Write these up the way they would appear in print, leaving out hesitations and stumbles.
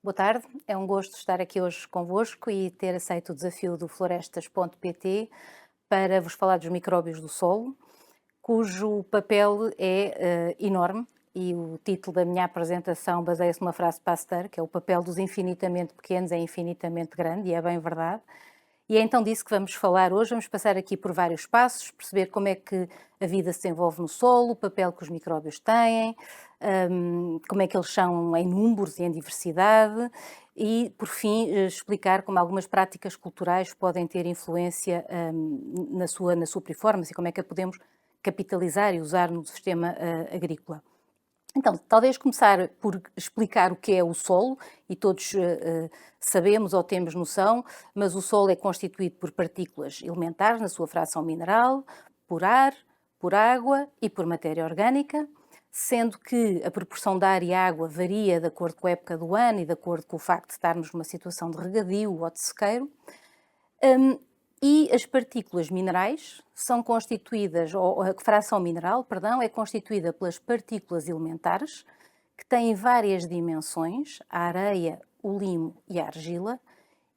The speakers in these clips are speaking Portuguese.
Boa tarde, é um gosto estar aqui hoje convosco e ter aceito o desafio do florestas.pt para vos falar dos micróbios do solo, cujo papel é enorme e o título da minha apresentação baseia-se numa frase de Pasteur, que é o papel dos infinitamente pequenos é infinitamente grande, e é bem verdade. E é então disso que vamos falar hoje. Vamos passar aqui por vários passos, perceber como é que a vida se desenvolve no solo, o papel que os micróbios têm, como é que eles são em números e em diversidade e, por fim, explicar como algumas práticas culturais podem ter influência na sua performance e como é que a podemos capitalizar e usar no sistema agrícola. Então, talvez começar por explicar o que é o solo, e todos sabemos ou temos noção, mas o solo é constituído por partículas elementares na sua fração mineral, por ar, por água e por matéria orgânica, sendo que a proporção de ar e água varia de acordo com a época do ano e de acordo com o facto de estarmos numa situação de regadio ou de sequeiro. Hum, e as partículas minerais são constituídas, ou a fração mineral, perdão, é constituída pelas partículas elementares, que têm várias dimensões, a areia, o limo e a argila,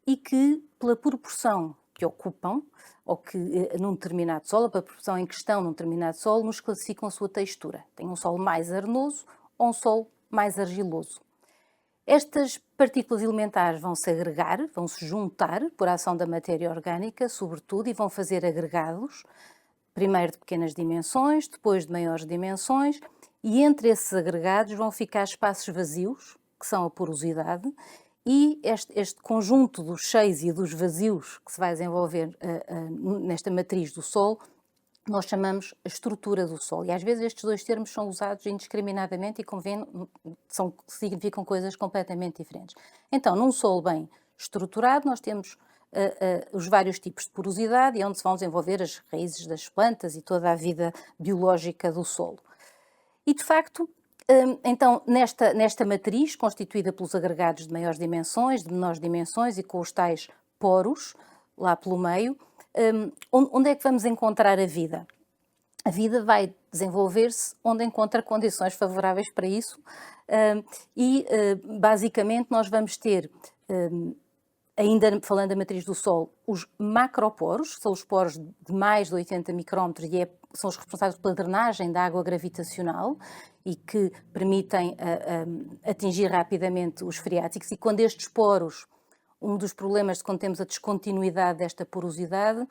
e que, pela proporção que ocupam, ou que num determinado solo, pela proporção em que estão num determinado solo, nos classificam a sua textura. Tem um solo mais arenoso ou um solo mais argiloso. Estas partículas elementares vão se agregar, vão se juntar por ação da matéria orgânica, sobretudo, e vão fazer agregados, primeiro de pequenas dimensões, depois de maiores dimensões, e entre esses agregados vão ficar espaços vazios, que são a porosidade, e este conjunto dos cheios e dos vazios que se vai desenvolver nesta matriz do solo nós chamamos a estrutura do solo. E às vezes estes dois termos são usados indiscriminadamente e significam coisas completamente diferentes. Então, num solo bem estruturado, nós temos os vários tipos de porosidade e é onde se vão desenvolver as raízes das plantas e toda a vida biológica do solo. E, de facto, então, nesta matriz, constituída pelos agregados de maiores dimensões, de menores dimensões e com os tais poros, lá pelo meio, onde é que vamos encontrar a vida? A vida vai desenvolver-se onde encontra condições favoráveis para isso basicamente nós vamos ter, ainda falando da matriz do Sol, os macroporos, que são os poros de mais de 80 micrómetros e são os responsáveis pela drenagem da água gravitacional e que permitem atingir rapidamente os freáticos. E quando estes poros, um dos problemas de quando temos a descontinuidade desta porosidade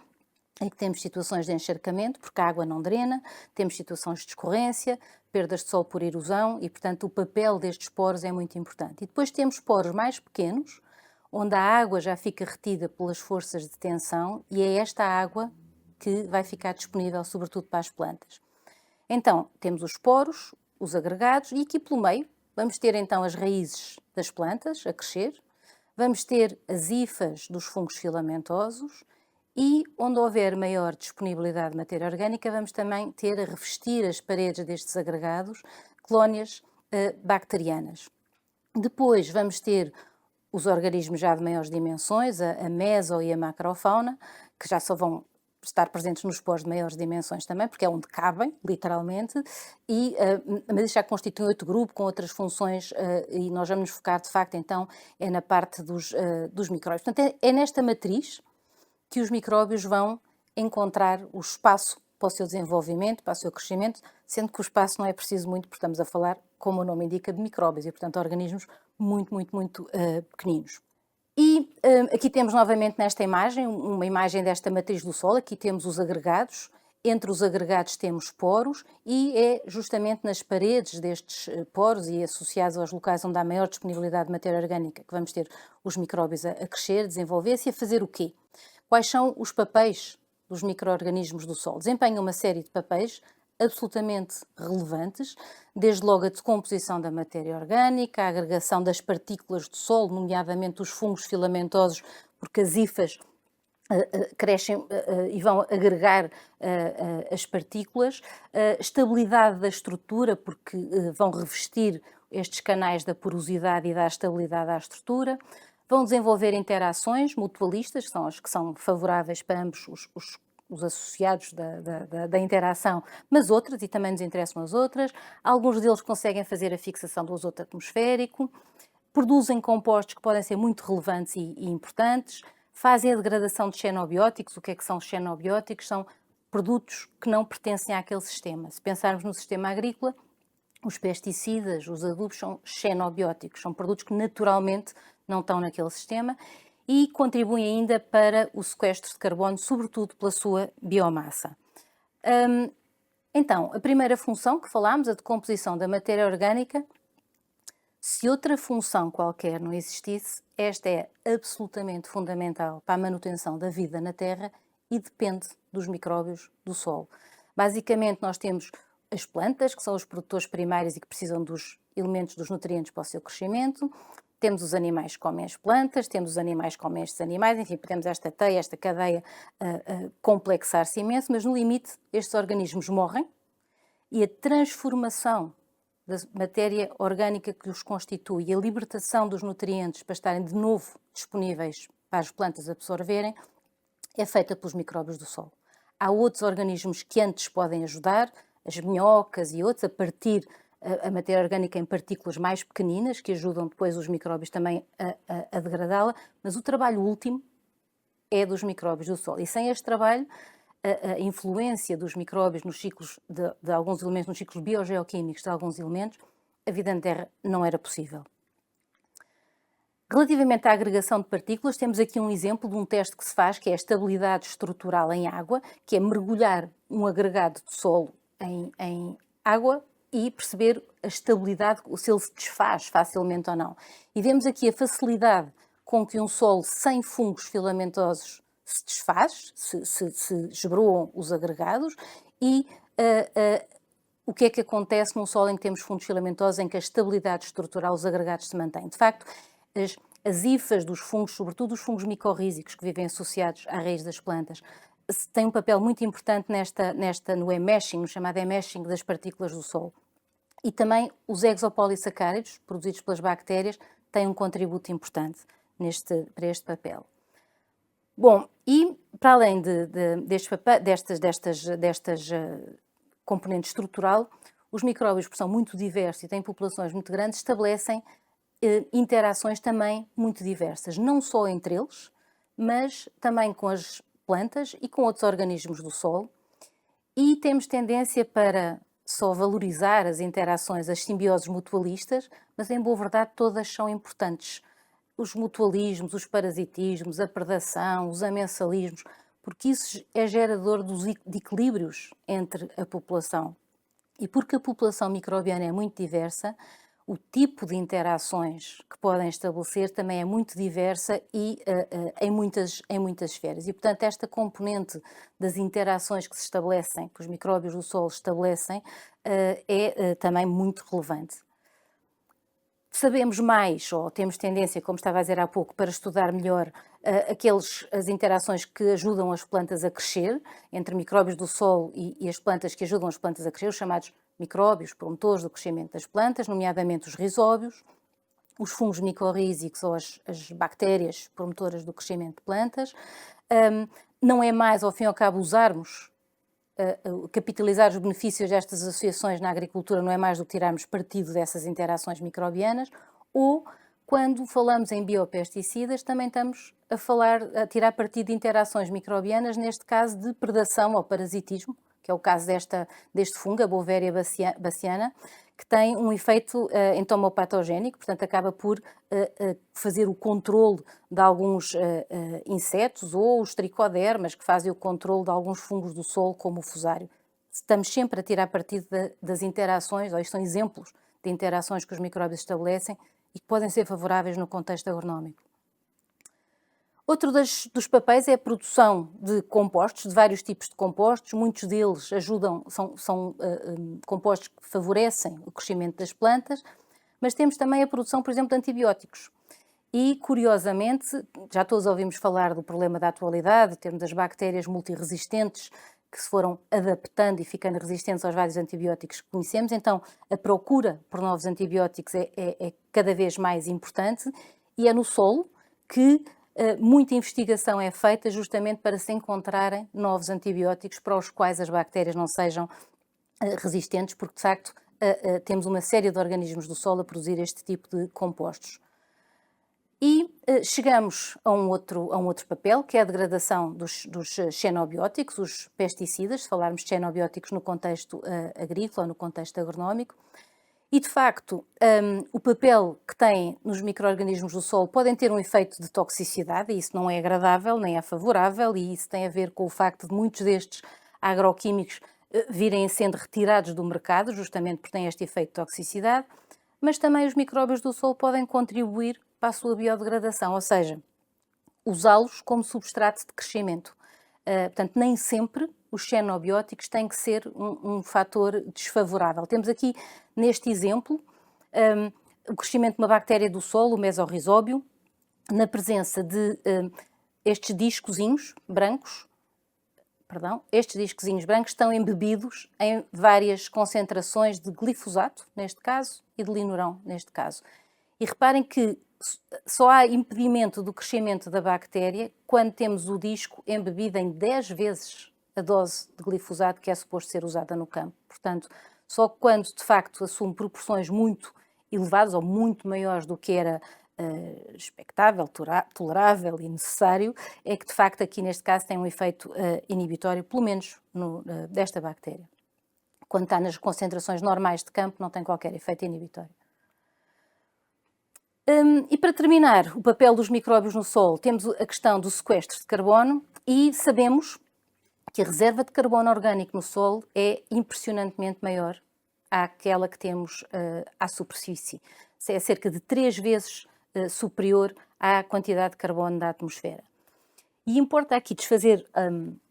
é que temos situações de encharcamento, porque a água não drena, temos situações de escorrência, perdas de sol por erosão e, portanto, o papel destes poros é muito importante. E depois temos poros mais pequenos, onde a água já fica retida pelas forças de tensão e é esta água que vai ficar disponível, sobretudo para as plantas. Então, temos os poros, os agregados e aqui pelo meio vamos ter então as raízes das plantas a crescer, vamos ter as hifas dos fungos filamentosos e, onde houver maior disponibilidade de matéria orgânica, vamos também ter a revestir as paredes destes agregados colónias bacterianas. Depois vamos ter os organismos já de maiores dimensões, a meso e a macrofauna, que já só vão estar presentes nos poros de maiores dimensões também, porque é onde cabem, literalmente, mas isso já constitui outro grupo com outras funções e nós vamos nos focar, de facto, então, é na parte dos micróbios. Portanto, é nesta matriz que os micróbios vão encontrar o espaço para o seu desenvolvimento, para o seu crescimento, sendo que o espaço não é preciso muito, porque estamos a falar, como o nome indica, de micróbios e, portanto, organismos muito pequeninos. E aqui temos novamente nesta imagem, uma imagem desta matriz do solo, aqui temos os agregados, entre os agregados temos poros e é justamente nas paredes destes poros e associados aos locais onde há maior disponibilidade de matéria orgânica que vamos ter os micróbios a crescer, desenvolver-se e a fazer o quê? Quais são os papéis dos micro-organismos do solo? Desempenham uma série de papéis absolutamente relevantes, desde logo a decomposição da matéria orgânica, a agregação das partículas do solo, nomeadamente os fungos filamentosos, porque as hifas crescem e vão agregar as partículas, estabilidade da estrutura, porque vão revestir estes canais da porosidade e dar estabilidade à estrutura, vão desenvolver interações mutualistas, que são as que são favoráveis para ambos os associados da interação, mas outras, e também nos interessam as outras. Alguns deles conseguem fazer a fixação do azoto atmosférico. produzem compostos que podem ser muito relevantes e importantes, fazem a degradação de xenobióticos. O que é que são os xenobióticos? São produtos que não pertencem àquele sistema. Se pensarmos no sistema agrícola, os pesticidas, os adubos são xenobióticos, são produtos que naturalmente não estão naquele sistema e contribuem ainda para o sequestro de carbono, sobretudo pela sua biomassa. Então, a primeira função que falámos, a decomposição da matéria orgânica, se outra função qualquer não existisse, esta é absolutamente fundamental para a manutenção da vida na Terra e depende dos micróbios do solo. Basicamente, nós temos as plantas, que são os produtores primários e que precisam dos elementos, dos nutrientes para o seu crescimento. Temos os animais que comem as plantas, temos os animais que comem estes animais, enfim, temos esta teia, esta cadeia a complexar-se imenso, mas no limite estes organismos morrem e a transformação da matéria orgânica que os constitui e a libertação dos nutrientes para estarem de novo disponíveis para as plantas absorverem é feita pelos micróbios do solo. Há outros organismos que antes podem ajudar, as minhocas e outros, a partir a matéria orgânica em partículas mais pequeninas, que ajudam depois os micróbios também a degradá-la, mas o trabalho último é dos micróbios do solo. E sem este trabalho, a influência dos micróbios nos ciclos de alguns elementos, nos ciclos biogeoquímicos de alguns elementos, a vida na Terra não era possível. Relativamente à agregação de partículas, temos aqui um exemplo de um teste que se faz, que é a estabilidade estrutural em água, que é mergulhar um agregado de solo em água e perceber a estabilidade, se ele se desfaz facilmente ou não. E vemos aqui a facilidade com que um solo sem fungos filamentosos se desfaz, se esbroam os agregados, e o que é que acontece num solo em que temos fungos filamentosos, em que a estabilidade estrutural dos agregados se mantém. De facto, as hifas dos fungos, sobretudo os fungos micorrízicos que vivem associados à raiz das plantas, têm um papel muito importante no enmeshing, no chamado enmeshing das partículas do solo. E também os exopolissacáridos, produzidos pelas bactérias, têm um contributo importante para este papel. Bom, e para além destas componentes estrutural, os micróbios, que são muito diversos e têm populações muito grandes, estabelecem interações também muito diversas, não só entre eles, mas também com as plantas e com outros organismos do solo. E temos tendência para só valorizar as interações, as simbioses mutualistas, mas em boa verdade todas são importantes. Os mutualismos, os parasitismos, a predação, os amensalismos, porque isso é gerador de equilíbrios entre a população. E porque a população microbiana é muito diversa, o tipo de interações que podem estabelecer também é muito diversa e em muitas esferas. E, portanto, esta componente das interações que se estabelecem, que os micróbios do solo estabelecem, é também muito relevante. Sabemos mais, ou temos tendência, como estava a dizer há pouco, para estudar melhor as interações que ajudam as plantas a crescer, entre micróbios do solo e as plantas que ajudam as plantas a crescer, os chamados micróbios promotores do crescimento das plantas, nomeadamente os rizóbios, os fungos micorrízicos ou as bactérias promotoras do crescimento de plantas. Não é mais, ao fim e ao cabo, capitalizar os benefícios destas associações na agricultura, não é mais do que tirarmos partido dessas interações microbianas, ou quando falamos em biopesticidas também estamos a tirar partido de interações microbianas, neste caso de predação ou parasitismo, que é o caso deste fungo, a Beauveria baciana, que tem um efeito entomopatogénico, portanto acaba por fazer o controle de alguns insetos, ou os tricodermas, que fazem o controle de alguns fungos do solo, como o fusário. Estamos sempre a tirar partido das interações, ou isto são exemplos de interações que os micróbios estabelecem e que podem ser favoráveis no contexto agronómico. Outro dos papéis é a produção de compostos, de vários tipos de compostos. Muitos deles são compostos que favorecem o crescimento das plantas, mas temos também a produção, por exemplo, de antibióticos. E, curiosamente, já todos ouvimos falar do problema da atualidade, temos as bactérias multiresistentes que se foram adaptando e ficando resistentes aos vários antibióticos que conhecemos. Então, a procura por novos antibióticos é cada vez mais importante, e é no solo que muita investigação é feita justamente para se encontrarem novos antibióticos para os quais as bactérias não sejam resistentes, porque de facto temos uma série de organismos do solo a produzir este tipo de compostos. E chegamos a um outro papel, que é a degradação dos xenobióticos, os pesticidas, se falarmos de xenobióticos no contexto agrícola ou no contexto agronómico. E, de facto, o papel que têm nos micro-organismos do solo podem ter um efeito de toxicidade, e isso não é agradável, nem é favorável, e isso tem a ver com o facto de muitos destes agroquímicos virem sendo retirados do mercado, justamente porque têm este efeito de toxicidade, mas também os micróbios do solo podem contribuir para a sua biodegradação, ou seja, usá-los como substrato de crescimento. Portanto, nem sempre os xenobióticos têm que ser um fator desfavorável. Temos aqui, neste exemplo, o crescimento de uma bactéria do solo, o mesorrizóbio, na presença de estes discozinhos brancos, estão embebidos em várias concentrações de glifosato, neste caso, e de linurão, neste caso. E reparem que só há impedimento do crescimento da bactéria quando temos o disco embebido em 10 vezes a dose de glifosato que é suposto ser usada no campo. Portanto, só quando de facto assume proporções muito elevadas ou muito maiores do que era expectável, tolerável e necessário, é que de facto aqui neste caso tem um efeito inibitório, pelo menos desta bactéria. Quando está nas concentrações normais de campo não tem qualquer efeito inibitório. E para terminar, o papel dos micróbios no solo, temos a questão do sequestro de carbono e sabemos que a reserva de carbono orgânico no solo é impressionantemente maior àquela que temos à superfície. É cerca de 3 vezes superior à quantidade de carbono da atmosfera. E importa aqui desfazer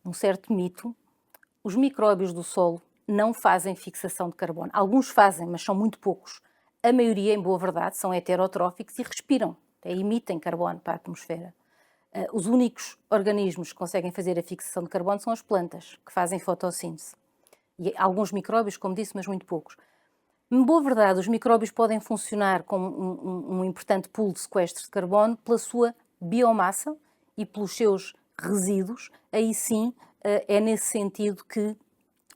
um certo mito: os micróbios do solo não fazem fixação de carbono. Alguns fazem, mas são muito poucos. A maioria, em boa verdade, são heterotróficos e respiram, emitem carbono para a atmosfera. Os únicos organismos que conseguem fazer a fixação de carbono são as plantas, que fazem fotossíntese. E alguns micróbios, como disse, mas muito poucos. Em boa verdade, os micróbios podem funcionar como um importante pool de sequestro de carbono pela sua biomassa e pelos seus resíduos. Aí sim, é nesse sentido que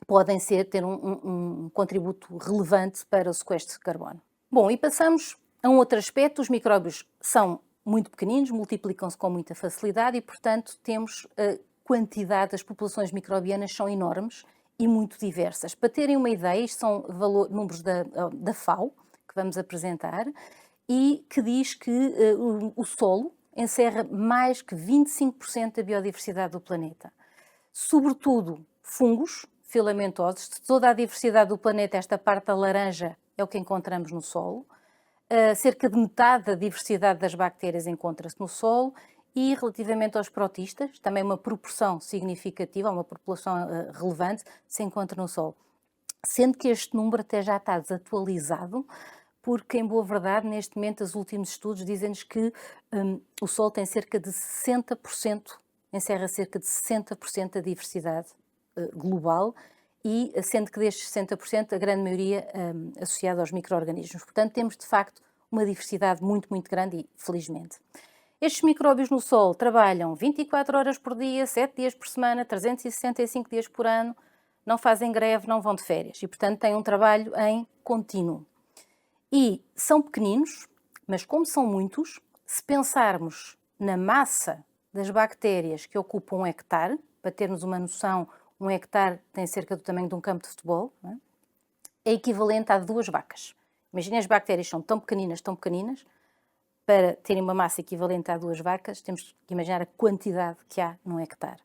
podem ter um contributo relevante para o sequestro de carbono. Bom, e passamos a um outro aspecto: os micróbios são muito pequeninos, multiplicam-se com muita facilidade e, portanto, temos a quantidade, as populações microbianas são enormes e muito diversas. Para terem uma ideia, isto são números da FAO, que vamos apresentar, e que diz que o solo encerra mais que 25% da biodiversidade do planeta. Sobretudo fungos filamentosos. De toda a diversidade do planeta, esta parte da laranja é o que encontramos no solo. Cerca de metade da diversidade das bactérias encontra-se no solo e, relativamente aos protistas, também uma proporção significativa, uma população relevante, se encontra no solo. Sendo que este número até já está desatualizado, porque, em boa verdade, neste momento, os últimos estudos dizem-nos que o solo tem cerca de 60%, encerra cerca de 60% da diversidade global, e sendo que destes 60%, a grande maioria associada aos micro-organismos. Portanto, temos de facto uma diversidade muito, muito grande e felizmente. Estes micróbios no solo trabalham 24 horas por dia, 7 dias por semana, 365 dias por ano, não fazem greve, não vão de férias e, portanto, têm um trabalho em contínuo. E são pequeninos, mas como são muitos, se pensarmos na massa das bactérias que ocupam 1 hectare, para termos uma noção, 1 hectare tem cerca do tamanho de um campo de futebol, é equivalente a 2 vacas. Imaginem, as bactérias são tão pequeninas, para terem uma massa equivalente a 2 vacas, temos que imaginar a quantidade que há num hectare.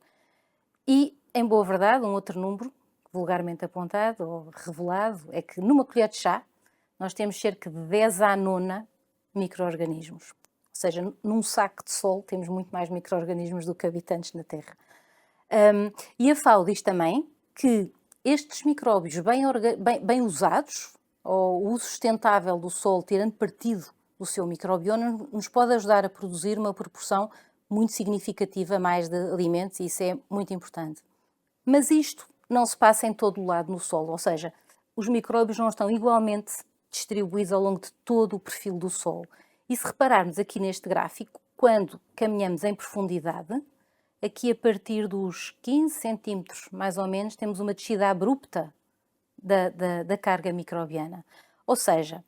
E, em boa verdade, um outro número, vulgarmente apontado ou revelado, é que numa colher de chá, nós temos cerca de 10 à nona micro-organismos. Ou seja, num saco de solo temos muito mais micro-organismos do que habitantes na Terra. E a FAO diz também que estes micróbios bem usados, ou o uso sustentável do solo, tirando partido do seu microbioma, nos pode ajudar a produzir uma proporção muito significativa mais de alimentos, e isso é muito importante. Mas isto não se passa em todo o lado no solo, ou seja, os micróbios não estão igualmente distribuídos ao longo de todo o perfil do solo. E se repararmos aqui neste gráfico, quando caminhamos em profundidade, aqui a partir dos 15 centímetros, mais ou menos, temos uma descida abrupta da carga microbiana. Ou seja,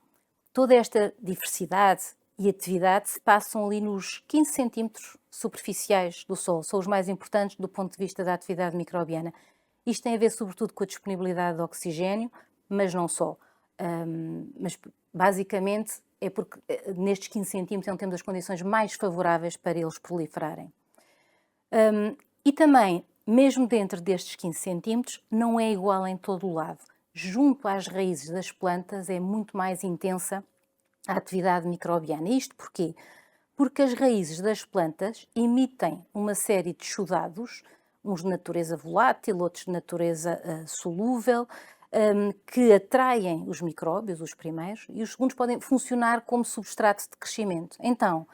toda esta diversidade e atividade se passam ali nos 15 centímetros superficiais do solo, são os mais importantes do ponto de vista da atividade microbiana. Isto tem a ver sobretudo com a disponibilidade de oxigênio, mas não só. Mas basicamente é porque nestes 15 centímetros é onde temos as condições mais favoráveis para eles proliferarem. E também, mesmo dentro destes 15 centímetros, não é igual em todo o lado. Junto às raízes das plantas é muito mais intensa a atividade microbiana. Isto porquê? Porque as raízes das plantas emitem uma série de exudados, uns de natureza volátil, outros de natureza solúvel, que atraem os micróbios, os primeiros, e os segundos podem funcionar como substrato de crescimento. Então,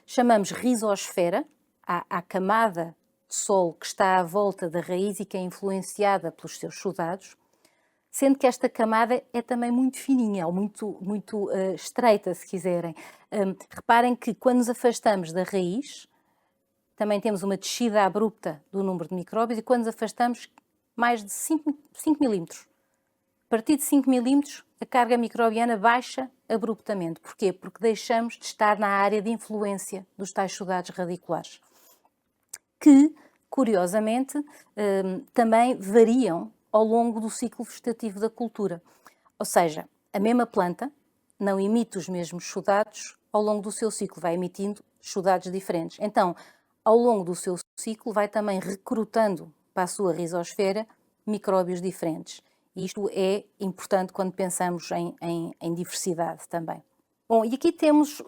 chamamos rizosfera à camada de solo que está à volta da raiz e que é influenciada pelos seus exudados, sendo que esta camada é também muito fininha, ou muito estreita, se quiserem. Reparem que quando nos afastamos da raiz, também temos uma descida abrupta do número de micróbios, e quando nos afastamos mais de 5 milímetros. A partir de 5 milímetros, a carga microbiana baixa abruptamente. Porquê? Porque deixamos de estar na área de influência dos tais exudados radiculares, que, curiosamente, também variam ao longo do ciclo vegetativo da cultura. Ou seja, a mesma planta não emite os mesmos exudados ao longo do seu ciclo, vai emitindo exudados diferentes. Então, ao longo do seu ciclo, vai também recrutando para a sua rizosfera micróbios diferentes. E isto é importante quando pensamos em diversidade também. Bom, e aqui temos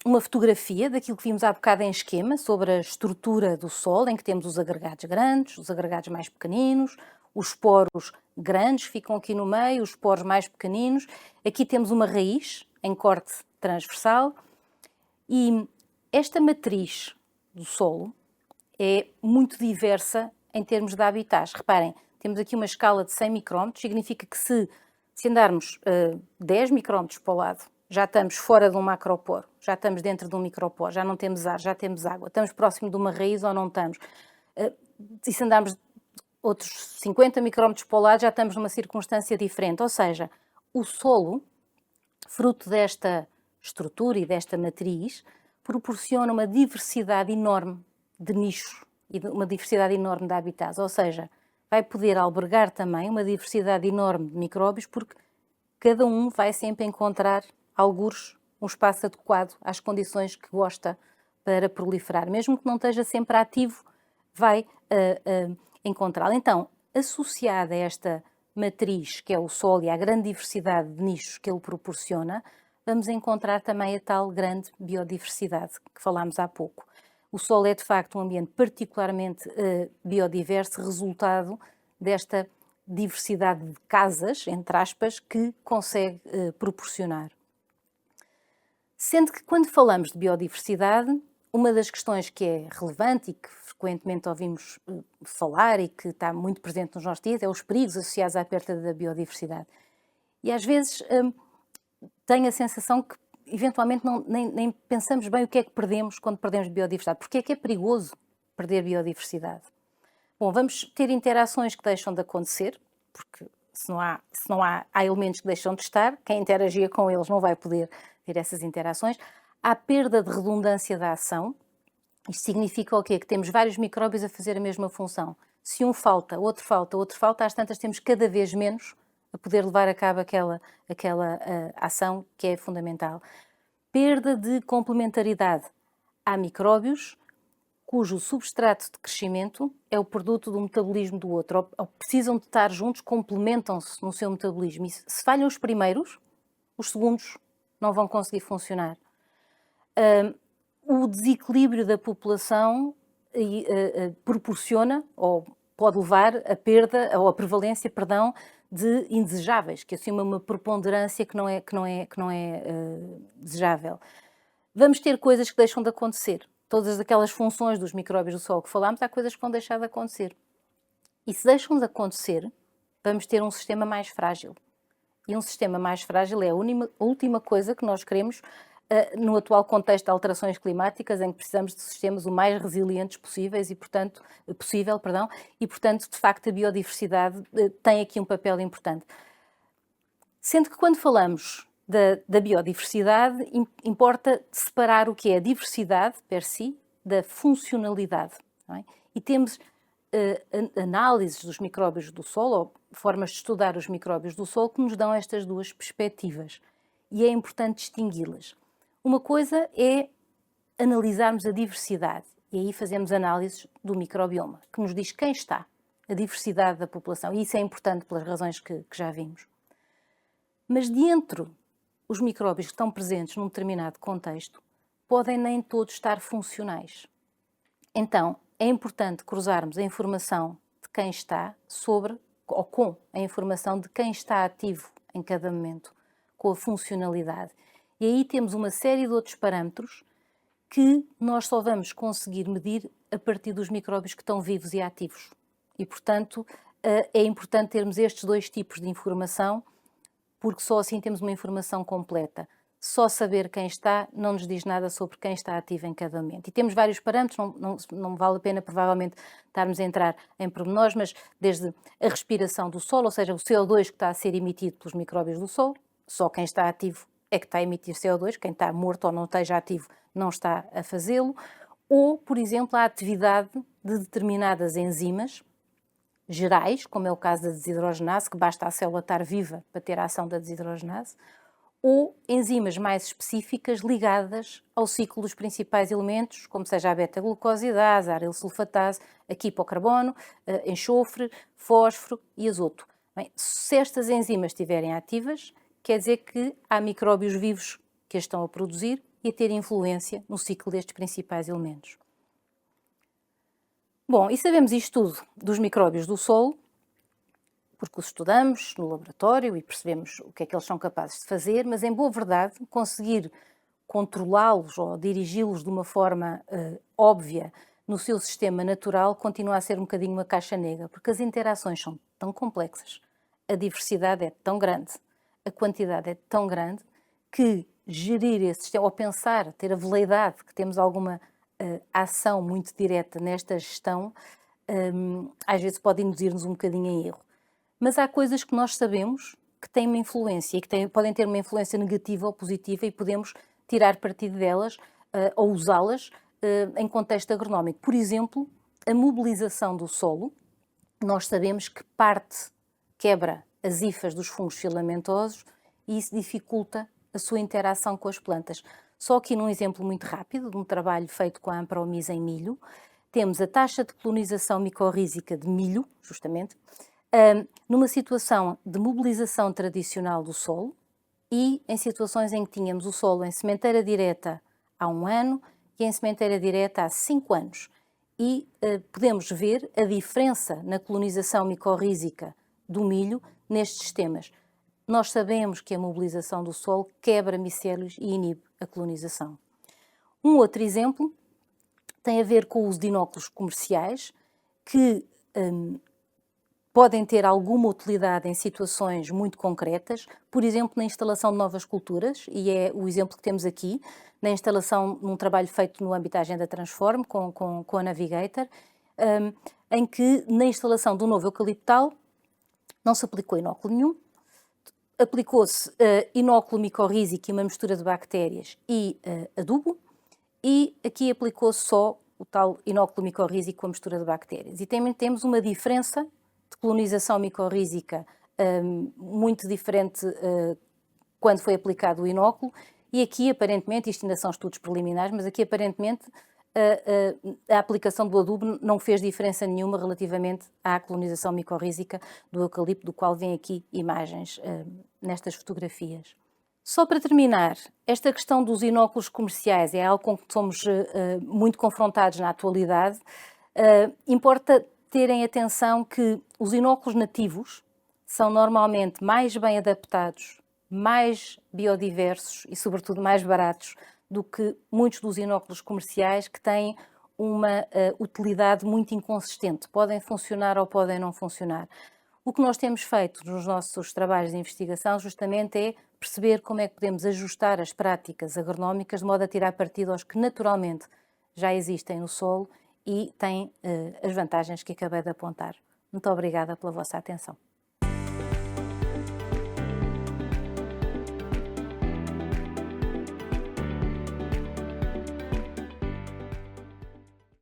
uma fotografia daquilo que vimos há bocado em esquema, sobre a estrutura do solo, em que temos os agregados grandes, os agregados mais pequeninos, os poros grandes ficam aqui no meio, os poros mais pequeninos. Aqui temos uma raiz em corte transversal e esta matriz do solo é muito diversa em termos de habitats. Reparem, temos aqui uma escala de 100 micrómetros, significa que se andarmos 10 micrómetros para o lado, já estamos fora de um macroporo, já estamos dentro de um microporo, já não temos ar, já temos água, estamos próximo de uma raiz ou não estamos. E se andarmos outros 50 micrómetros para o lado, já estamos numa circunstância diferente. Ou seja, o solo, fruto desta estrutura e desta matriz, proporciona uma diversidade enorme de nichos e uma diversidade enorme de habitats. Ou seja, vai poder albergar também uma diversidade enorme de micróbios, porque cada um vai sempre encontrar, algures, um espaço adequado às condições que gosta para proliferar. Mesmo que não esteja sempre ativo, vai encontrá-lo. Então, associada a esta matriz, que é o solo, e à grande diversidade de nichos que ele proporciona, vamos encontrar também a tal grande biodiversidade que falámos há pouco. O solo é, de facto, um ambiente particularmente biodiverso, resultado desta diversidade de casas, entre aspas, que consegue proporcionar. Sendo que, quando falamos de biodiversidade, uma das questões que é relevante e que frequentemente ouvimos falar e que está muito presente nos nossos dias é os perigos associados à perda da biodiversidade. E às vezes tenho a sensação que eventualmente nem pensamos bem o que é que perdemos quando perdemos biodiversidade. Porque é que é perigoso perder biodiversidade? Bom, vamos ter interações que deixam de acontecer, porque se não há elementos que deixam de estar, quem interagia com eles não vai poder ter essas interações. Há perda de redundância da ação. Isto significa o quê? Que temos vários micróbios a fazer a mesma função. Se um falta, outro falta, às tantas temos cada vez menos a poder levar a cabo aquela ação que é fundamental. Perda de complementaridade. Há micróbios cujo substrato de crescimento é o produto do metabolismo do outro, ou precisam de estar juntos, complementam-se no seu metabolismo. E se falham os primeiros, os segundos não vão conseguir funcionar. O desequilíbrio da população proporciona, ou pode levar a perda, ou a prevalência, perdão, de indesejáveis, que assumem uma preponderância que não é desejável. Vamos ter coisas que deixam de acontecer. Todas aquelas funções dos micróbios do solo que falámos, há coisas que vão deixar de acontecer. E se deixam de acontecer, vamos ter um sistema mais frágil. E um sistema mais frágil é a última coisa que nós queremos no atual contexto de alterações climáticas, em que precisamos de sistemas o mais resilientes possíveis e, portanto, de facto, a biodiversidade tem aqui um papel importante. Sendo que quando falamos da biodiversidade, importa separar o que é a diversidade per si da funcionalidade. Não é? E temos análises dos micróbios do solo, ou formas de estudar os micróbios do solo, que nos dão estas duas perspectivas. E é importante distingui-las. Uma coisa é analisarmos a diversidade, e aí fazemos análises do microbioma, que nos diz quem está, a diversidade da população, e isso é importante pelas razões que já vimos. Mas dentro os micróbios que estão presentes num determinado contexto podem nem todos estar funcionais. Então, é importante cruzarmos a informação de quem está sobre, ou com a informação de quem está ativo em cada momento, com a funcionalidade. E aí temos uma série de outros parâmetros que nós só vamos conseguir medir a partir dos micróbios que estão vivos e ativos. E, portanto, é importante termos estes dois tipos de informação, porque só assim temos uma informação completa. Só saber quem está não nos diz nada sobre quem está ativo em cada momento. E temos vários parâmetros, não vale a pena provavelmente estarmos a entrar em pormenores, mas desde a respiração do solo, ou seja, o CO2 que está a ser emitido pelos micróbios do solo, só quem está ativo é que está a emitir CO2, quem está morto ou não esteja ativo não está a fazê-lo, ou, por exemplo, a atividade de determinadas enzimas gerais, como é o caso da desidrogenase, que basta a célula estar viva para ter a ação da desidrogenase, ou enzimas mais específicas ligadas ao ciclo dos principais elementos, como seja a beta-glucosidase, a arilsulfatase, aqui hipocarbono, enxofre, fósforo e azoto. Bem, se estas enzimas estiverem ativas, quer dizer que há micróbios vivos que as estão a produzir e a ter influência no ciclo destes principais elementos. Bom, e sabemos isto tudo dos micróbios do solo, porque os estudamos no laboratório e percebemos o que é que eles são capazes de fazer, mas em boa verdade conseguir controlá-los ou dirigi-los de uma forma óbvia no seu sistema natural continua a ser um bocadinho uma caixa negra, porque as interações são tão complexas, a diversidade é tão grande, a quantidade é tão grande, que gerir esse sistema, ou pensar, ter a veleidade que temos alguma ação muito direta nesta gestão, às vezes pode induzir-nos um bocadinho em erro. Mas há coisas que nós sabemos que têm uma influência e que podem ter uma influência negativa ou positiva e podemos tirar partido delas ou usá-las em contexto agronómico. Por exemplo, a mobilização do solo. Nós sabemos que quebra as hifas dos fungos filamentosos e isso dificulta a sua interação com as plantas. Só aqui num exemplo muito rápido, de um trabalho feito com a Ampromisa em milho, temos a taxa de colonização micorrízica de milho, justamente, numa situação de mobilização tradicional do solo e em situações em que tínhamos o solo em sementeira direta há 1 ano e em sementeira direta há 5 anos. E podemos ver a diferença na colonização micorrízica do milho nestes sistemas. Nós sabemos que a mobilização do solo quebra micélios e inibe a colonização. Um outro exemplo tem a ver com o uso de inóculos comerciais que podem ter alguma utilidade em situações muito concretas, por exemplo, na instalação de novas culturas, e é o exemplo que temos aqui, na instalação, num trabalho feito no âmbito da Agenda Transform, com a Navigator, em que na instalação do novo eucaliptal não se aplicou inóculo nenhum, aplicou-se inóculo micorrízico e uma mistura de bactérias e adubo, e aqui aplicou-se só o tal inóculo micorrízico com a mistura de bactérias. E também temos uma diferença de colonização micorrízica muito diferente quando foi aplicado o inóculo, e aqui aparentemente, isto ainda são estudos preliminares, mas aqui aparentemente a aplicação do adubo não fez diferença nenhuma relativamente à colonização micorrízica do eucalipto, do qual vêm aqui imagens nestas fotografias. Só para terminar, esta questão dos inóculos comerciais é algo com que somos muito confrontados na atualidade. Importa terem atenção que os inóculos nativos são normalmente mais bem adaptados, mais biodiversos e, sobretudo, mais baratos do que muitos dos inóculos comerciais que têm uma utilidade muito inconsistente. Podem funcionar ou podem não funcionar. O que nós temos feito nos nossos trabalhos de investigação justamente é perceber como é que podemos ajustar as práticas agronómicas de modo a tirar partido aos que naturalmente já existem no solo e têm as vantagens que acabei de apontar. Muito obrigada pela vossa atenção.